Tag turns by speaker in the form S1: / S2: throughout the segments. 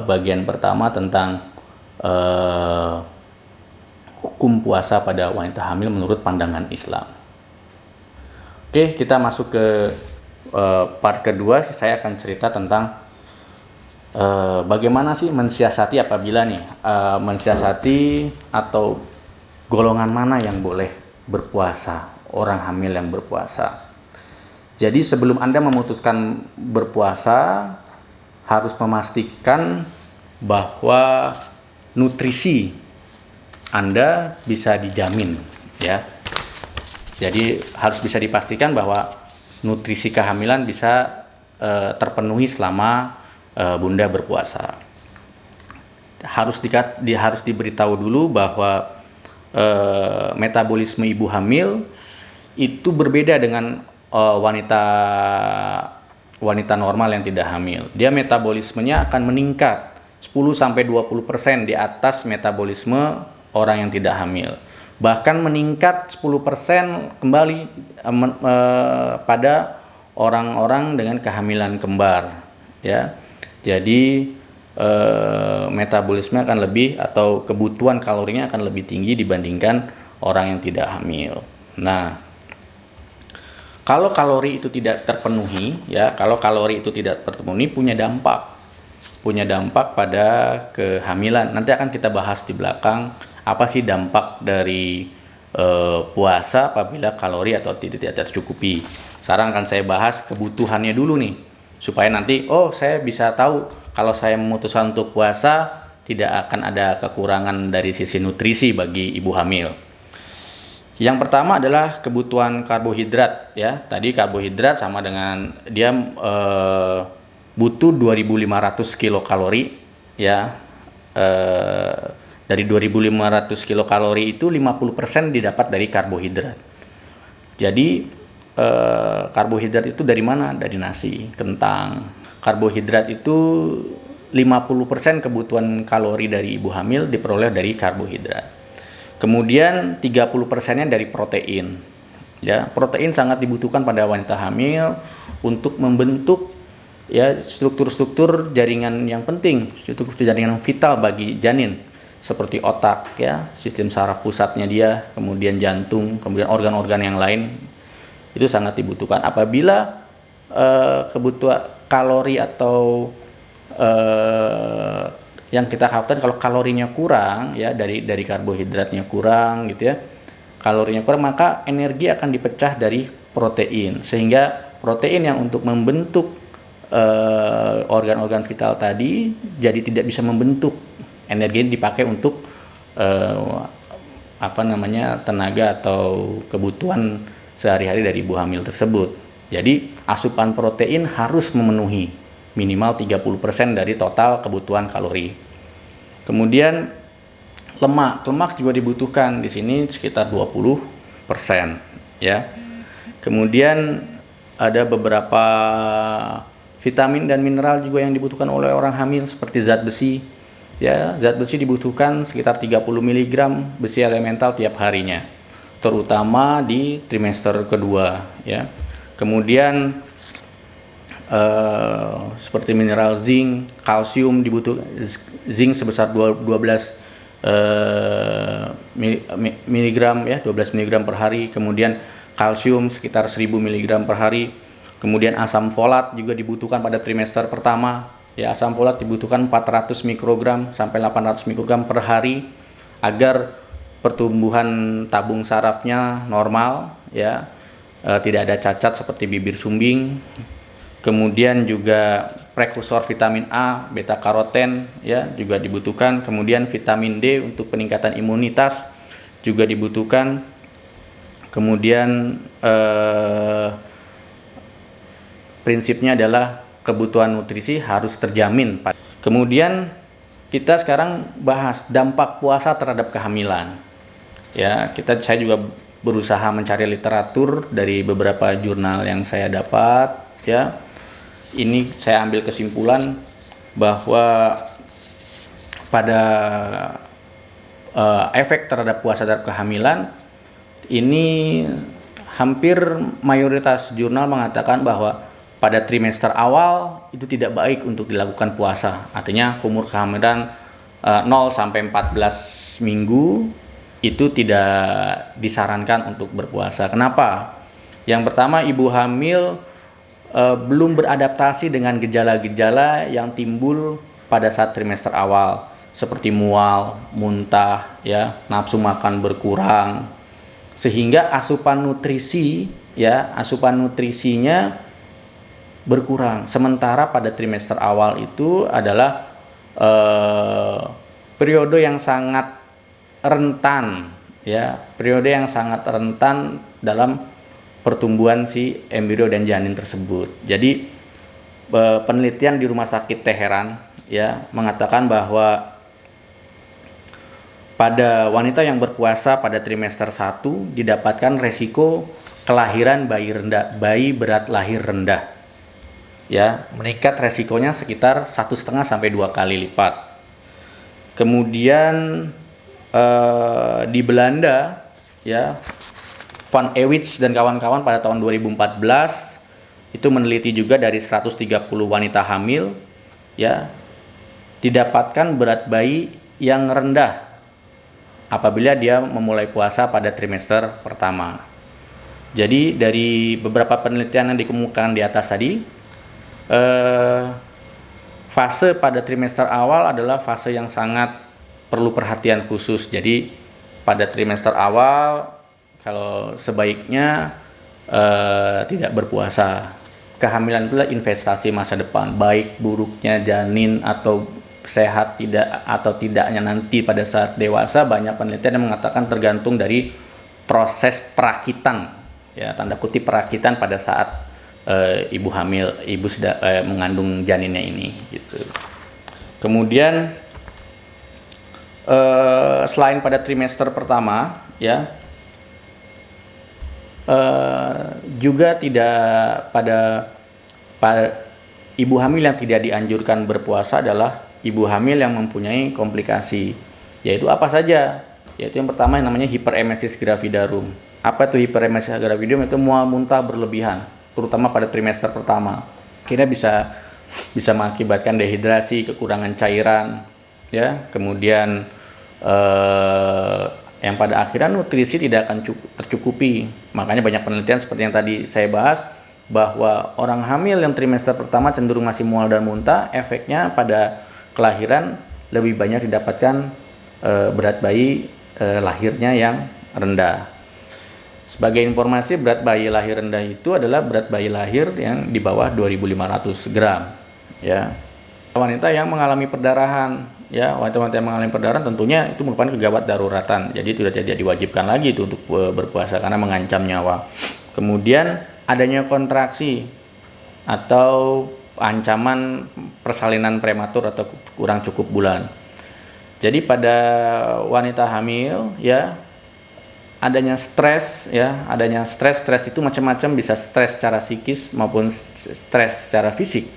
S1: Bagian pertama tentang hukum puasa pada wanita hamil menurut pandangan Islam. Oke, kita masuk ke part kedua. Saya akan cerita tentang bagaimana sih mensiasati apabila mensiasati atau golongan mana yang boleh berpuasa, orang hamil yang berpuasa. Jadi sebelum Anda memutuskan berpuasa, harus memastikan bahwa nutrisi Anda bisa dijamin, ya. Jadi harus bisa dipastikan bahwa nutrisi kehamilan bisa terpenuhi selama Bunda berpuasa. Harus diberitahu dulu bahwa metabolisme ibu hamil itu berbeda dengan wanita normal yang tidak hamil. Dia metabolismenya akan meningkat 10-20% di atas metabolisme orang yang tidak hamil. Bahkan meningkat 10% kembali pada orang-orang dengan kehamilan kembar, ya. Jadi metabolisme akan lebih, atau kebutuhan kalorinya akan lebih tinggi dibandingkan orang yang tidak hamil. Nah, kalau kalori itu tidak terpenuhi, ya, punya dampak pada kehamilan. Nanti akan kita bahas di belakang apa sih dampak dari puasa apabila kalori atau tidak tercukupi. Sekarang akan saya bahas kebutuhannya dulu nih, supaya nanti saya bisa tahu kalau saya memutuskan untuk puasa tidak akan ada kekurangan dari sisi nutrisi bagi ibu hamil. Yang pertama adalah kebutuhan karbohidrat, ya. Tadi karbohidrat sama dengan dia butuh 2.500 kilokalori, ya. Dari 2.500 kilokalori itu 50% didapat dari karbohidrat. Jadi karbohidrat itu dari mana? Dari nasi, kentang. Karbohidrat itu 50% kebutuhan kalori dari ibu hamil diperoleh dari karbohidrat. Kemudian 30%-nya dari protein. Ya, protein sangat dibutuhkan pada wanita hamil untuk membentuk, ya, struktur-struktur jaringan yang penting, struktur jaringan vital bagi janin, seperti otak, ya, sistem saraf pusatnya dia, kemudian jantung, kemudian organ-organ yang lain. Itu sangat dibutuhkan. Apabila kebutuhan kalori atau yang kita khawatirkan kalau kalorinya kurang, ya, dari karbohidratnya kurang gitu, ya, kalorinya kurang, maka energi akan dipecah dari protein, sehingga protein yang untuk membentuk organ-organ vital tadi jadi tidak bisa membentuk. Energi dipakai untuk tenaga atau kebutuhan sehari-hari dari ibu hamil tersebut. Jadi asupan protein harus memenuhi minimal 30% dari total kebutuhan kalori. Kemudian lemak juga dibutuhkan di sini sekitar 20%, ya. Kemudian ada beberapa vitamin dan mineral juga yang dibutuhkan oleh orang hamil, seperti zat besi. Ya, zat besi dibutuhkan sekitar 30 mg besi elemental tiap harinya, terutama di trimester kedua, ya. Kemudian seperti mineral zinc, kalsium dibutuhkan. Zinc sebesar 12 mg, ya, 12 mg per hari. Kemudian kalsium sekitar 1000 mg per hari. Kemudian asam folat juga dibutuhkan pada trimester pertama. Ya, asam folat dibutuhkan 400 mikrogram sampai 800 mikrogram per hari agar pertumbuhan tabung sarafnya normal, ya, tidak ada cacat seperti bibir sumbing. Kemudian juga prekursor vitamin A, beta karoten, ya, juga dibutuhkan. Kemudian vitamin D untuk peningkatan imunitas juga dibutuhkan. Kemudian prinsipnya adalah kebutuhan nutrisi harus terjamin. Kemudian kita sekarang bahas dampak puasa terhadap kehamilan. Ya, saya juga berusaha mencari literatur dari beberapa jurnal yang saya dapat, ya. Ini saya ambil kesimpulan bahwa pada efek terhadap puasa terhadap kehamilan ini hampir mayoritas jurnal mengatakan bahwa pada trimester awal itu tidak baik untuk dilakukan puasa. Artinya umur kehamilan 0 sampai 14 minggu itu tidak disarankan untuk berpuasa. Kenapa? Yang pertama, ibu hamil belum beradaptasi dengan gejala-gejala yang timbul pada saat trimester awal, seperti mual, muntah, ya, nafsu makan berkurang, sehingga asupan nutrisinya berkurang. Sementara pada trimester awal itu adalah periode yang sangat rentan, ya, periode yang sangat rentan dalam pertumbuhan si embrio dan janin tersebut. Jadi penelitian di Rumah Sakit Teheran, ya, mengatakan bahwa pada wanita yang berpuasa pada trimester 1 didapatkan resiko kelahiran bayi berat lahir rendah. Ya, meningkat resikonya sekitar 1,5 sampai 2 kali lipat. Kemudian di Belanda, ya, Van Ewits dan kawan-kawan pada tahun 2014 itu meneliti juga dari 130 wanita hamil, ya, didapatkan berat bayi yang rendah apabila dia memulai puasa pada trimester pertama. Jadi dari beberapa penelitian yang dikemukakan di atas tadi, fase pada trimester awal adalah fase yang sangat perlu perhatian khusus. Jadi pada trimester awal kalau sebaiknya tidak berpuasa. Kehamilan itulah investasi masa depan, baik buruknya janin atau sehat atau tidaknya nanti pada saat dewasa. Banyak penelitian yang mengatakan tergantung dari proses perakitan, ya, tanda kutip perakitan pada saat ibu sudah mengandung janinnya ini, gitu. Kemudian selain pada trimester pertama, ya, juga tidak pada ibu hamil yang tidak dianjurkan berpuasa adalah ibu hamil yang mempunyai komplikasi. Yaitu apa saja? Yaitu yang pertama yang namanya hiperemesis gravidarum. Apa itu hiperemesis gravidarum? Itu mual muntah berlebihan, terutama pada trimester pertama. Akhirnya bisa mengakibatkan dehidrasi, kekurangan cairan, ya. Kemudian yang pada akhirnya nutrisi tidak akan tercukupi. Makanya banyak penelitian seperti yang tadi saya bahas, bahwa orang hamil yang trimester pertama cenderung masih mual dan muntah, efeknya pada kelahiran lebih banyak didapatkan berat bayi lahirnya yang rendah. Sebagai informasi, berat bayi lahir rendah itu adalah berat bayi lahir yang di bawah 2.500 gram. Ya. Wanita yang mengalami perdarahan, ya, wanita-wanita yang mengalami perdarahan tentunya itu merupakan kegawat daruratan. Jadi tidak diwajibkan lagi itu untuk berpuasa karena mengancam nyawa. Kemudian adanya kontraksi atau ancaman persalinan prematur atau kurang cukup bulan. Jadi pada wanita hamil, ya, adanya stres, ya, stres itu macam-macam, bisa stres secara psikis maupun stres secara fisik,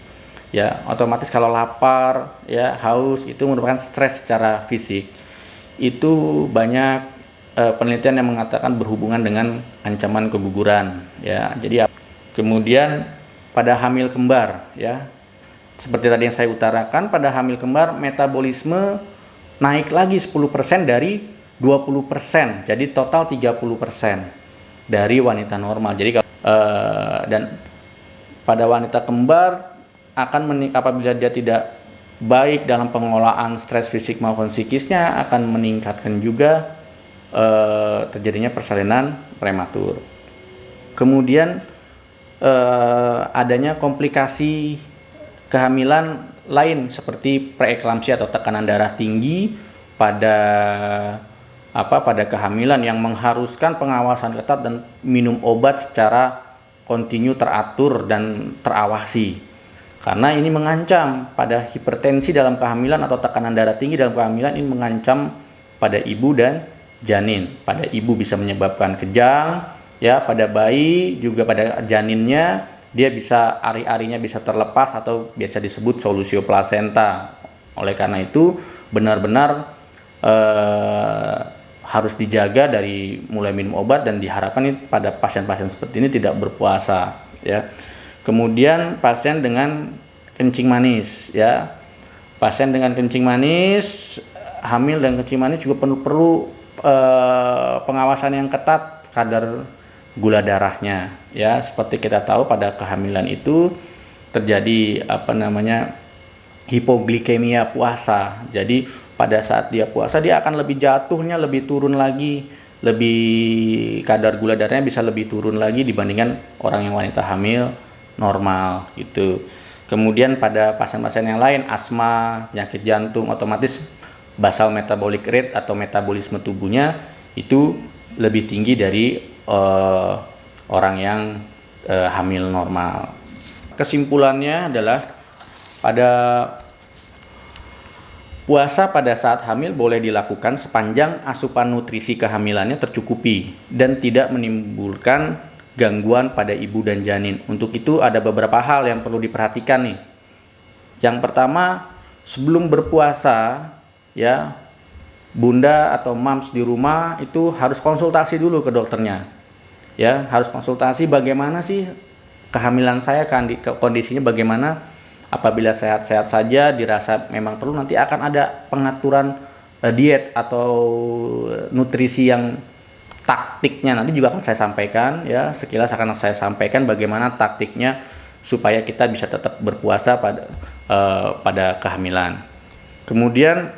S1: ya. Otomatis kalau lapar, ya, haus itu merupakan stres secara fisik. Itu banyak penelitian yang mengatakan berhubungan dengan ancaman keguguran, ya. Jadi kemudian pada hamil kembar, ya, seperti tadi yang saya utarakan, pada hamil kembar metabolisme naik lagi 10% dari 20%, jadi total 30% dari wanita normal. Jadi dan pada wanita kembar apabila dia tidak baik dalam pengelolaan stres fisik maupun psikisnya, akan meningkatkan juga terjadinya persalinan prematur. Kemudian adanya komplikasi kehamilan lain seperti preeklamsia atau tekanan darah tinggi pada kehamilan yang mengharuskan pengawasan ketat dan minum obat secara kontinu, teratur dan terawasi. Karena ini mengancam pada hipertensi dalam kehamilan atau tekanan darah tinggi dalam kehamilan, ini mengancam pada ibu dan janin. Pada ibu bisa menyebabkan kejang, ya, pada bayi juga pada janinnya dia bisa ari-arinya bisa terlepas atau biasa disebut solusio plasenta. Oleh karena itu benar-benar harus dijaga dari mulai minum obat, dan diharapkan pada pasien-pasien seperti ini tidak berpuasa, ya. Kemudian pasien dengan kencing manis, ya. Pasien dengan kencing manis, hamil dan kencing manis juga perlu pengawasan yang ketat kadar gula darahnya, ya. Seperti kita tahu pada kehamilan itu terjadi hipoglikemia puasa. Jadi pada saat dia puasa dia akan lebih jatuhnya lebih turun lagi, lebih kadar gula darahnya bisa lebih turun lagi dibandingkan orang yang wanita hamil normal gitu. Kemudian pada pasien-pasien yang lain, asma, penyakit jantung, otomatis basal metabolic rate atau metabolisme tubuhnya itu lebih tinggi dari orang yang hamil normal. Kesimpulannya adalah pada puasa pada saat hamil boleh dilakukan sepanjang asupan nutrisi kehamilannya tercukupi dan tidak menimbulkan gangguan pada ibu dan janin. Untuk itu ada beberapa hal yang perlu diperhatikan nih. Yang pertama, sebelum berpuasa, ya, bunda atau mams di rumah itu harus konsultasi dulu ke dokternya. Ya, harus konsultasi bagaimana sih kehamilan saya, kondisinya bagaimana. Apabila sehat-sehat saja, dirasa memang perlu, nanti akan ada pengaturan diet atau nutrisi yang taktiknya nanti juga akan saya sampaikan, ya. Sekilas akan saya sampaikan bagaimana taktiknya supaya kita bisa tetap berpuasa pada kehamilan. Kemudian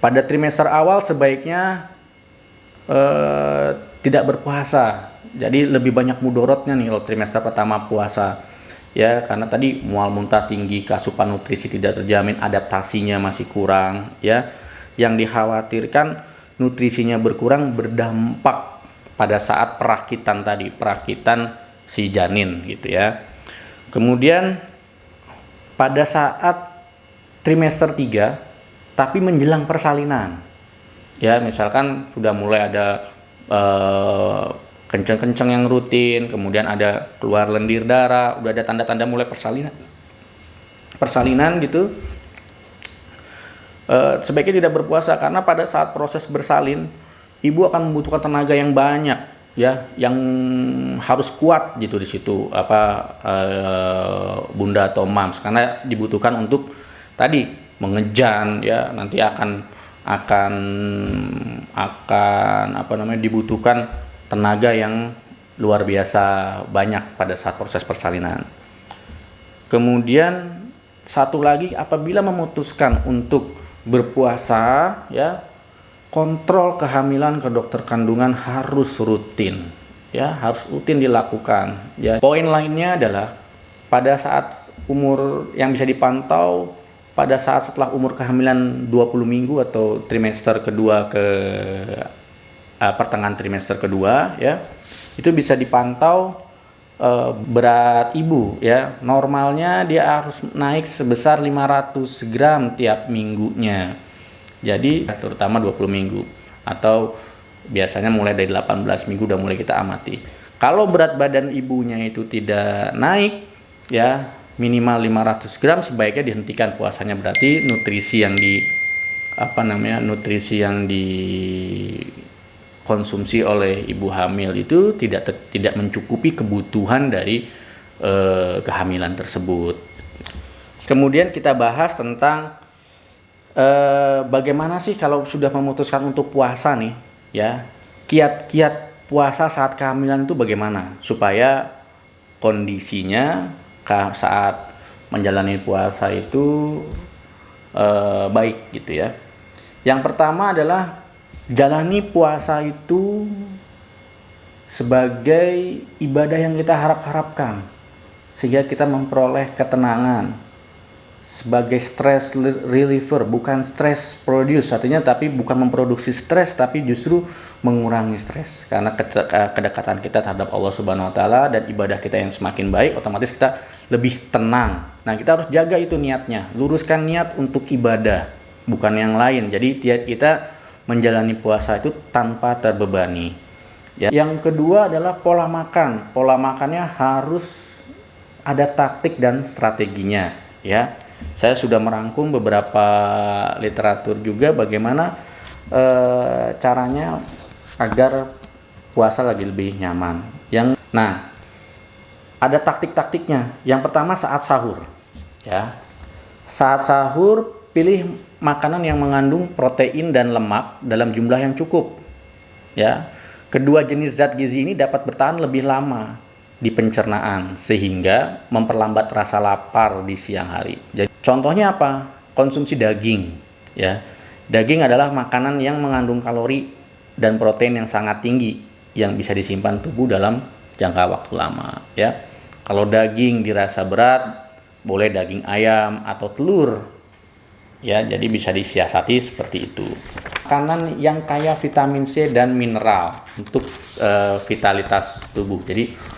S1: pada trimester awal sebaiknya tidak berpuasa. Jadi lebih banyak mudorotnya nih kalau trimester pertama puasa, ya, karena tadi mual muntah tinggi, asupan nutrisi tidak terjamin, adaptasinya masih kurang, ya. Yang dikhawatirkan nutrisinya berkurang berdampak pada saat perakitan si janin gitu, ya. Kemudian pada saat trimester 3 tapi menjelang persalinan, ya, misalkan sudah mulai ada kenceng-kenceng yang rutin, kemudian ada keluar lendir darah, udah ada tanda-tanda mulai persalinan gitu, sebaiknya tidak berpuasa, karena pada saat proses bersalin ibu akan membutuhkan tenaga yang banyak, ya, yang harus kuat gitu di situ bunda atau mams, karena dibutuhkan untuk tadi mengejan, ya, nanti akan dibutuhkan tenaga yang luar biasa banyak pada saat proses persalinan. Kemudian satu lagi, apabila memutuskan untuk berpuasa, ya, kontrol kehamilan ke dokter kandungan harus rutin, ya, harus rutin dilakukan, ya. Poin lainnya adalah pada saat umur yang bisa dipantau pada saat setelah umur kehamilan 20 minggu atau trimester kedua ke pertengahan trimester kedua, ya, itu bisa dipantau berat ibu, ya. Normalnya dia harus naik sebesar 500 gram tiap minggunya. Jadi terutama 20 minggu atau biasanya mulai dari 18 minggu udah mulai kita amati. Kalau berat badan ibunya itu tidak naik, ya, minimal 500 gram, sebaiknya dihentikan puasanya. Berarti nutrisi yang dikonsumsi oleh ibu hamil itu tidak mencukupi kebutuhan dari kehamilan tersebut. Kemudian kita bahas tentang bagaimana sih kalau sudah memutuskan untuk puasa nih, ya, kiat-kiat puasa saat kehamilan itu bagaimana supaya kondisinya saat menjalani puasa itu baik gitu, ya. Yang pertama adalah jalani puasa itu sebagai ibadah yang kita harapkan, sehingga kita memperoleh ketenangan, sebagai stress reliever, bukan stress produce, artinya tapi bukan memproduksi stres, tapi justru mengurangi stres, karena kedekatan kita terhadap Allah Subhanahu wa taala dan ibadah kita yang semakin baik, otomatis kita lebih tenang. Nah, kita harus jaga itu niatnya, luruskan niat untuk ibadah, bukan yang lain. Jadi kita menjalani puasa itu tanpa terbebani, ya. Yang kedua adalah pola makan. Pola makannya harus ada taktik dan strateginya, ya. Saya sudah merangkum beberapa literatur juga bagaimana caranya agar puasa lagi lebih nyaman. ada taktik-taktiknya. Yang pertama saat sahur, ya. Saat sahur pilih makanan yang mengandung protein dan lemak dalam jumlah yang cukup, ya. Kedua jenis zat gizi ini dapat bertahan lebih lama di pencernaan sehingga memperlambat rasa lapar di siang hari. Jadi contohnya apa? Konsumsi daging, ya. Daging adalah makanan yang mengandung kalori dan protein yang sangat tinggi yang bisa disimpan tubuh dalam jangka waktu lama, ya. Kalau daging dirasa berat, boleh daging ayam atau telur, ya. Jadi bisa disiasati seperti itu. Makanan yang kaya vitamin C dan mineral untuk vitalitas tubuh. Jadi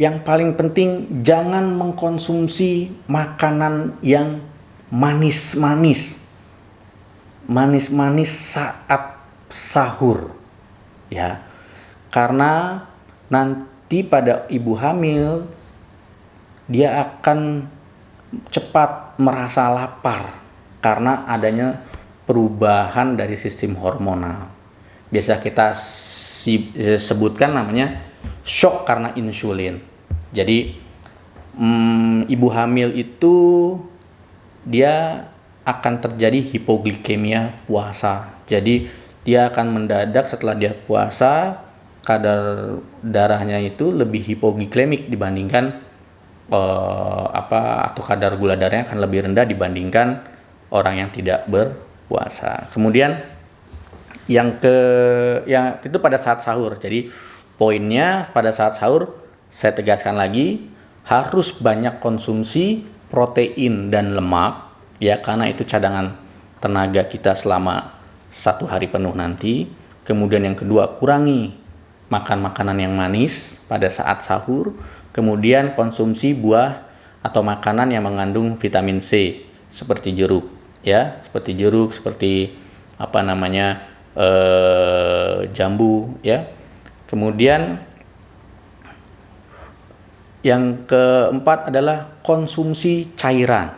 S1: yang paling penting, jangan mengkonsumsi makanan yang manis-manis saat sahur, ya. Karena nanti pada ibu hamil dia akan cepat merasa lapar karena adanya perubahan dari sistem hormonal. Biasa kita sebutkan namanya shock karena insulin. Jadi ibu hamil itu dia akan terjadi hipoglikemia puasa. Jadi dia akan mendadak setelah dia puasa, kadar darahnya itu lebih hipoglikemik dibandingkan atau kadar gula darahnya akan lebih rendah dibandingkan orang yang tidak berpuasa. Kemudian yang itu pada saat sahur. Jadi poinnya pada saat sahur, saya tegaskan lagi, harus banyak konsumsi protein dan lemak, ya, karena itu cadangan tenaga kita selama 1 hari penuh nanti. Kemudian yang kedua, kurangi makan makanan yang manis pada saat sahur. Kemudian konsumsi buah atau makanan yang mengandung vitamin C seperti jeruk, ya, seperti jambu, ya. Kemudian yang keempat adalah konsumsi cairan.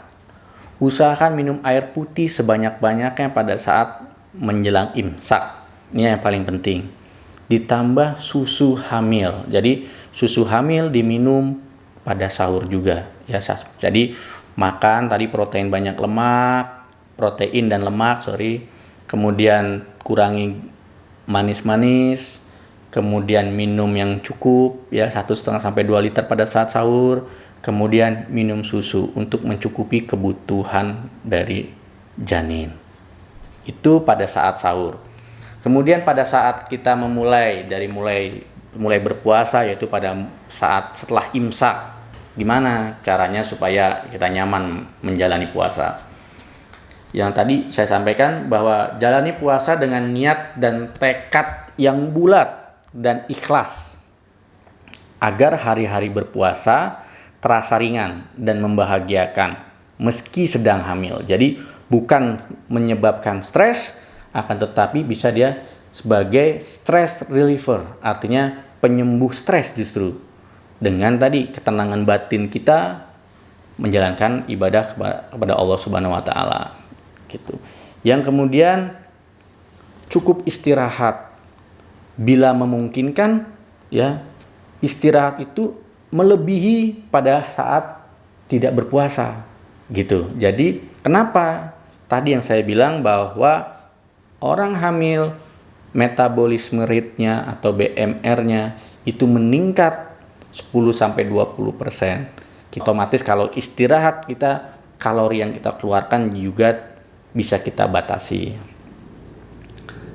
S1: Usahakan minum air putih sebanyak-banyaknya pada saat menjelang imsak. Ini yang paling penting. Ditambah susu hamil. Jadi susu hamil diminum pada sahur juga, ya. Jadi makan tadi protein dan lemak. Kemudian kurangi manis-manis. Kemudian minum yang cukup, ya, 1,5 sampai 2 liter pada saat sahur. Kemudian minum susu untuk mencukupi kebutuhan dari janin. Itu pada saat sahur. Kemudian pada saat kita mulai berpuasa, yaitu pada saat setelah imsak. Gimana caranya supaya kita nyaman menjalani puasa? Yang tadi saya sampaikan bahwa jalani puasa dengan niat dan tekad yang bulat dan ikhlas agar hari-hari berpuasa terasa ringan dan membahagiakan meski sedang hamil. Jadi bukan menyebabkan stres, akan tetapi bisa dia sebagai stress reliever, artinya penyembuh stres justru. Dengan tadi ketenangan batin kita menjalankan ibadah kepada Allah Subhanahu wa taala. Gitu. Yang kemudian cukup istirahat. Bila memungkinkan, ya, istirahat itu melebihi pada saat tidak berpuasa. Gitu. Jadi, kenapa? Tadi yang saya bilang bahwa orang hamil metabolisme rate-nya atau BMR-nya itu meningkat 10-20%. Otomatis kalau istirahat kita, kalori yang kita keluarkan juga bisa kita batasi.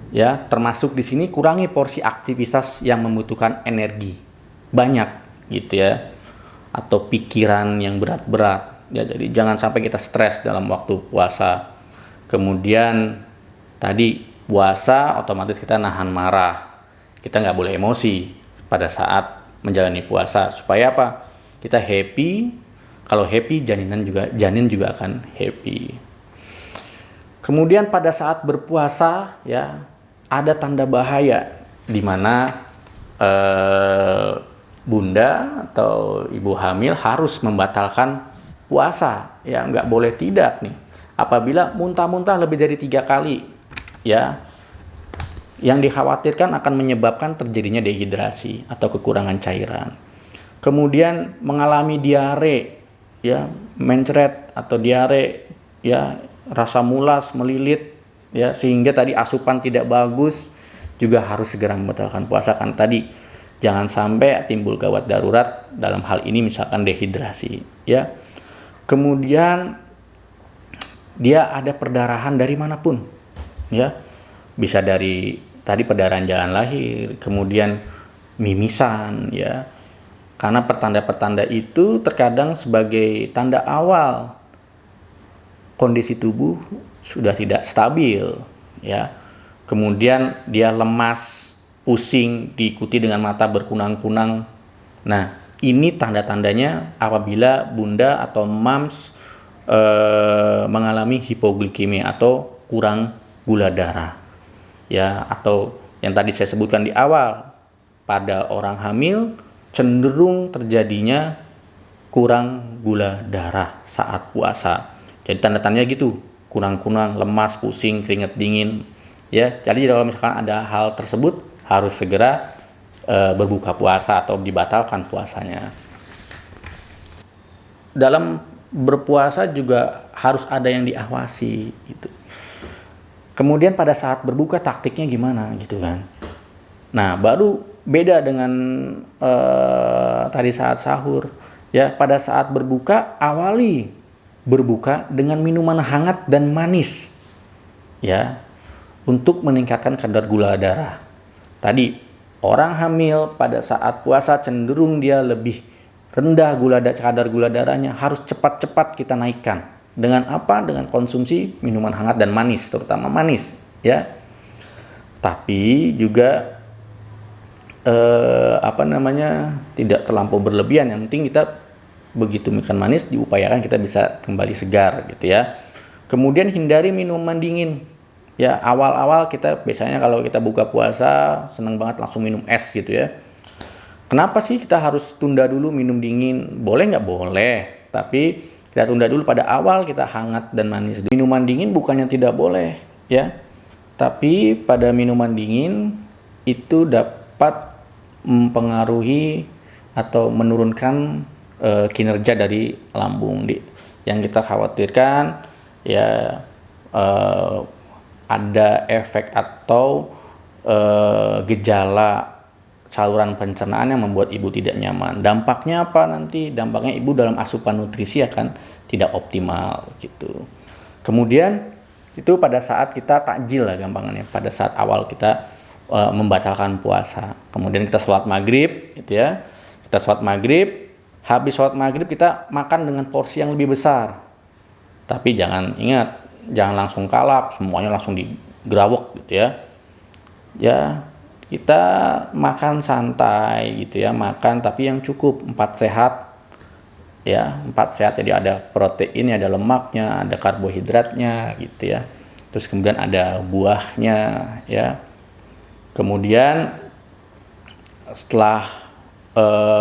S1: Ya, termasuk di sini kurangi porsi aktivitas yang membutuhkan energi banyak, gitu ya. Atau pikiran yang berat-berat. Ya, jadi jangan sampai kita stres dalam waktu puasa. Kemudian tadi puasa otomatis kita nahan marah. Kita nggak boleh emosi pada saat menjalani puasa. Supaya apa? Kita happy. Kalau happy, janin juga akan happy. Kemudian pada saat berpuasa, ya, ada tanda bahaya di mana bunda atau ibu hamil harus membatalkan puasa. Ya, nggak boleh tidak nih. Apabila muntah-muntah lebih dari 3 kali, ya, yang dikhawatirkan akan menyebabkan terjadinya dehidrasi atau kekurangan cairan. Kemudian mengalami diare, ya, mencret atau diare, ya, rasa mulas, melilit, ya, sehingga tadi asupan tidak bagus, juga harus segera membatalkan puasa. Kan tadi jangan sampai timbul gawat darurat dalam hal ini misalkan dehidrasi, ya. Kemudian dia ada perdarahan dari manapun, ya, bisa dari tadi perdarahan jalan lahir, kemudian mimisan, ya, karena pertanda-pertanda itu terkadang sebagai tanda awal kondisi tubuh sudah tidak stabil, ya. Kemudian dia lemas, pusing, diikuti dengan mata berkunang-kunang. Nah, ini tanda-tandanya apabila bunda atau mams mengalami hipoglikemia atau kurang gula darah, ya, atau yang tadi saya sebutkan di awal, pada orang hamil cenderung terjadinya kurang gula darah saat puasa. Jadi tanda-tandanya gitu, kunang-kunang, lemas, pusing, keringat dingin, ya. Jadi kalau misalkan ada hal tersebut harus segera berbuka puasa atau dibatalkan puasanya. Dalam berpuasa juga harus ada yang diawasi gitu. Kemudian pada saat berbuka taktiknya gimana gitu kan. Nah, baru beda dengan tadi saat sahur, ya. Pada saat berbuka awali berbuka dengan minuman hangat dan manis, ya, untuk meningkatkan kadar gula darah. Tadi orang hamil pada saat puasa cenderung dia lebih rendah kadar gula darahnya, harus cepat-cepat kita naikkan. Dengan apa? Dengan konsumsi minuman hangat dan manis, terutama manis, ya. Tapi juga tidak terlampau berlebihan. Yang penting kita begitu makan manis diupayakan kita bisa kembali segar gitu, ya. Kemudian hindari minuman dingin. Ya, awal-awal kita biasanya kalau kita buka puasa seneng banget langsung minum es gitu, ya. Kenapa sih kita harus tunda dulu minum dingin? Boleh nggak? Boleh. Tapi kita tunda dulu, pada awal kita hangat dan manis. Minuman dingin bukannya tidak boleh, ya. Tapi pada minuman dingin itu dapat mempengaruhi atau menurunkan kinerja dari lambung. Yang kita khawatirkan, ya, ada efek atau gejala saluran pencernaan yang membuat ibu tidak nyaman. Dampaknya apa nanti? Dampaknya ibu dalam asupan nutrisi akan tidak optimal gitu. Kemudian itu pada saat kita takjil lah gampangannya, pada saat awal kita membatalkan puasa. Kemudian kita sholat maghrib gitu, ya. Kita sholat maghrib, habis sholat maghrib kita makan dengan porsi yang lebih besar. Tapi jangan langsung kalap, semuanya langsung digerawek gitu, ya. Ya, kita makan santai gitu, ya, makan tapi yang cukup, 4 sehat, ya, 4 sehat. Jadi ada protein, ada lemaknya, ada karbohidratnya gitu, ya. Terus kemudian ada buahnya, ya. Kemudian setelah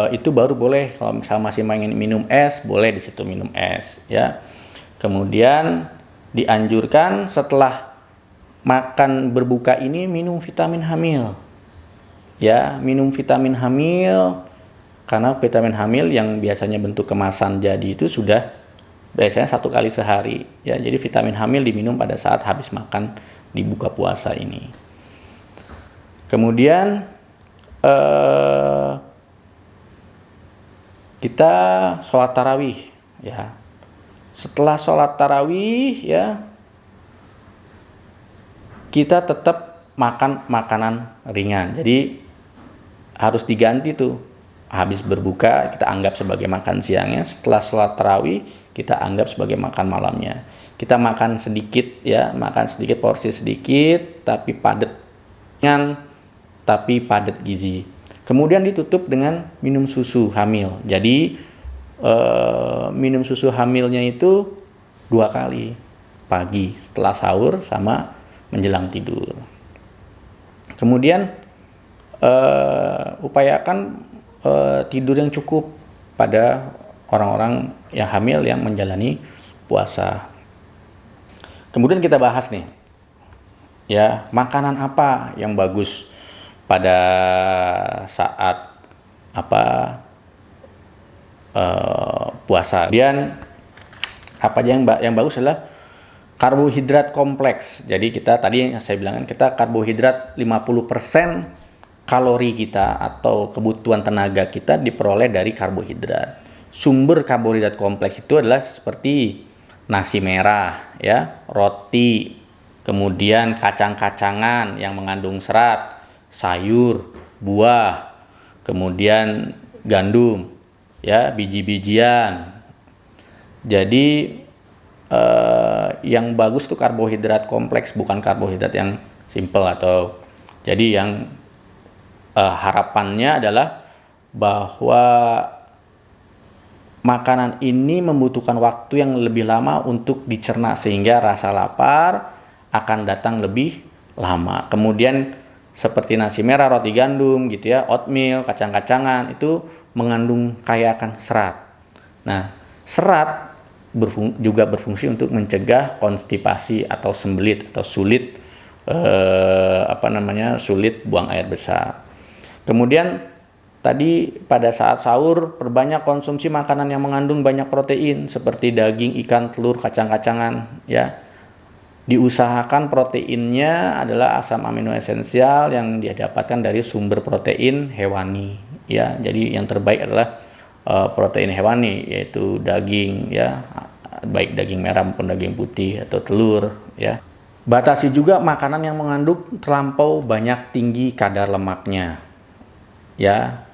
S1: itu baru boleh, kalau misalnya masih ingin minum es, boleh di situ minum es, ya. Kemudian dianjurkan setelah makan berbuka ini minum vitamin hamil. Ya, minum vitamin hamil, karena vitamin hamil yang biasanya bentuk kemasan jadi itu sudah biasanya 1 kali sehari, ya. Jadi vitamin hamil diminum pada saat habis makan di buka puasa ini. Kemudian kita sholat tarawih, ya. Setelah sholat tarawih, ya, kita tetap makan makanan ringan. Jadi harus diganti tuh. Habis berbuka kita anggap sebagai makan siangnya, setelah sholat tarawih kita anggap sebagai makan malamnya. Kita makan sedikit, ya, makan sedikit, porsi sedikit, tapi padat gizi. Kemudian ditutup dengan minum susu hamil. Jadi minum susu hamilnya itu 2 kali, pagi setelah sahur sama menjelang tidur. Kemudian upayakan tidur yang cukup pada orang-orang yang hamil yang menjalani puasa. Kemudian kita bahas nih, ya, makanan apa yang bagus pada saat apa puasa. Kemudian apa aja yang bagus adalah karbohidrat kompleks. Jadi kita tadi yang saya bilang, kita karbohidrat 50% kalori kita atau kebutuhan tenaga kita diperoleh dari karbohidrat. Sumber karbohidrat kompleks itu adalah seperti nasi merah, ya, roti, kemudian kacang-kacangan yang mengandung serat, sayur, buah, kemudian gandum, ya, biji-bijian. Jadi yang bagus tuh karbohidrat kompleks, bukan karbohidrat yang simple. Atau jadi yang harapannya adalah bahwa makanan ini membutuhkan waktu yang lebih lama untuk dicerna sehingga rasa lapar akan datang lebih lama. Kemudian seperti nasi merah, roti gandum gitu ya, oatmeal, kacang-kacangan itu mengandung kaya akan serat. Nah, serat juga berfungsi untuk mencegah konstipasi atau sembelit atau sulit sulit buang air besar. Kemudian tadi pada saat sahur perbanyak konsumsi makanan yang mengandung banyak protein seperti daging, ikan, telur, kacang-kacangan, ya. Diusahakan proteinnya adalah asam amino esensial yang didapatkan dari sumber protein hewani, ya. Jadi yang terbaik adalah protein hewani, yaitu daging, ya, baik daging merah maupun daging putih atau telur, ya. Batasi juga makanan yang mengandung terlampau banyak tinggi kadar lemaknya, ya.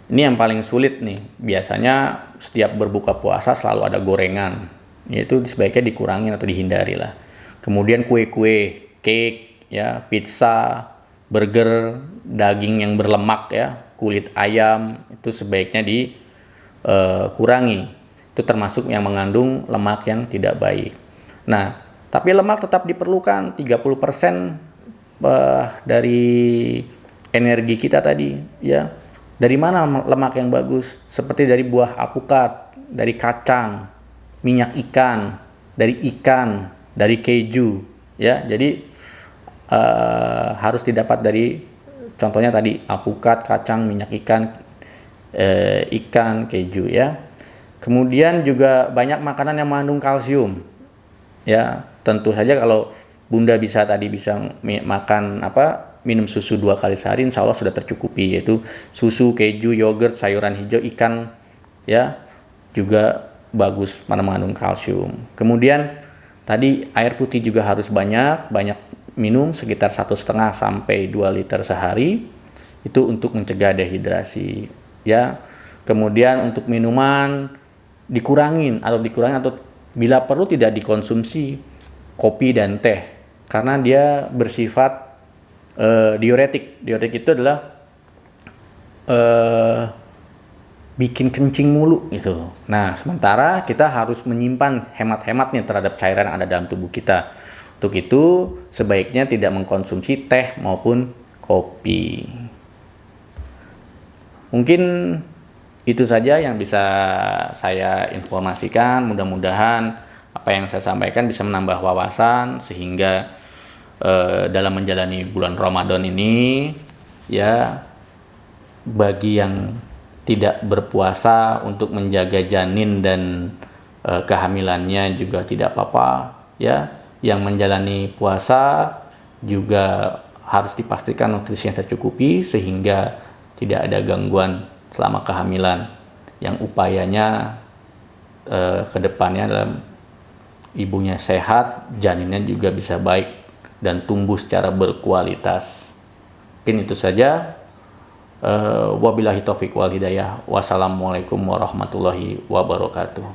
S1: Ini yang paling sulit nih. Biasanya setiap berbuka puasa selalu ada gorengan, yaitu sebaiknya dikurangin atau dihindari lah. Kemudian kue-kue, cake, ya, pizza, burger, daging yang berlemak, ya, kulit ayam itu sebaiknya dikurangi. Itu termasuk yang mengandung lemak yang tidak baik. Nah, tapi lemak tetap diperlukan 30% dari energi kita tadi, ya. Dari mana lemak yang bagus? Seperti dari buah alpukat, dari kacang, minyak ikan, dari keju, ya. Jadi harus didapat dari contohnya tadi alpukat, kacang, minyak ikan, keju, ya. Kemudian juga banyak makanan yang mengandung kalsium, ya. Tentu saja kalau Bunda bisa makan minum susu 2 kali sehari, insya Allah sudah tercukupi, yaitu susu, keju, yogurt, sayuran hijau, ikan, ya, juga bagus karena mengandung kalsium. Kemudian tadi air putih juga harus banyak minum, sekitar 1,5 sampai 2 liter sehari, itu untuk mencegah dehidrasi, ya. Kemudian untuk minuman dikurangin atau bila perlu tidak dikonsumsi kopi dan teh karena dia bersifat diuretik. Diuretik itu adalah bikin kencing mulu gitu. Nah, sementara kita harus menyimpan hemat-hematnya terhadap cairan yang ada dalam tubuh kita. Untuk itu sebaiknya tidak mengkonsumsi teh maupun kopi. Mungkin itu saja yang bisa saya informasikan. Mudah-mudahan apa yang saya sampaikan bisa menambah wawasan sehingga dalam menjalani bulan Ramadan ini, ya, bagi yang tidak berpuasa untuk menjaga janin dan kehamilannya juga tidak apa-apa, ya. Yang menjalani puasa juga harus dipastikan nutrisinya tercukupi sehingga tidak ada gangguan selama kehamilan, yang upayanya ke depannya dalam ibunya sehat, janinnya juga bisa baik dan tumbuh secara berkualitas. Mungkin itu saja. Wabillahi taufiq wal hidayah. Wassalamualaikum warahmatullahi wabarakatuh.